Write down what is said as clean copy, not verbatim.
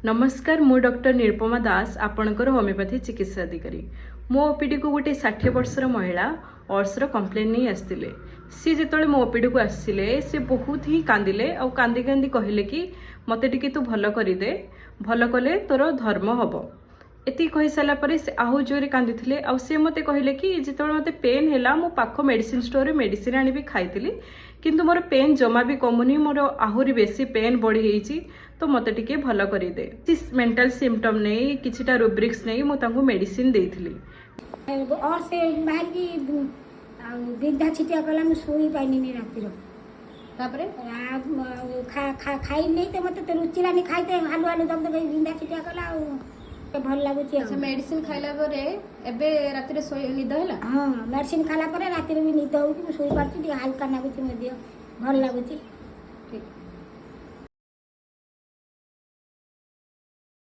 नमस्कार मु डॉक्टर निरुपमा दास आपणकर होमिओपैथी चिकित्सा अधिकारी मो ओपीडी को गोटे 60 वर्षर महिला अर्सर कंप्लेन नहीं आसते सी जो मो ओपीडी को आसते सी बहुत ही कांदिले और कांदी कांदी कहले कि मते टिके तू भल करदे भल कले तोर धर्म हम एति कही सारा पर से आहु जोरे कांदी थे आ सी मते कहले कि जो मते पेन है मो पाख मेडिसिन स्टोर मेडिसिन आनी खाई किंतु मोर पेन जमा भी कमुनी मोर आहुरी बेसी पेन बढ़ी तो मते टिके भल करदे मेंटल सिम्पटम नहीं किछिटा रुब्रिक्स नहीं मु तांको मेडिसिन देइथिली और से बाहर की विद्या छिटिया कला में सोई पाइनी रातिर तापरे खाई नहीं तो मते तो रुचिला नहीं खाइते आलू आलू दम दम विद्या छिटिया कला भल लागुची अच्छा मेडिसिन खाइला परे एबे रातिर सोई निद होला हां मेडिसिन खाला परे रातिर भी निद होउची सोई पारची हल्का लागुची मदियो भल लागुची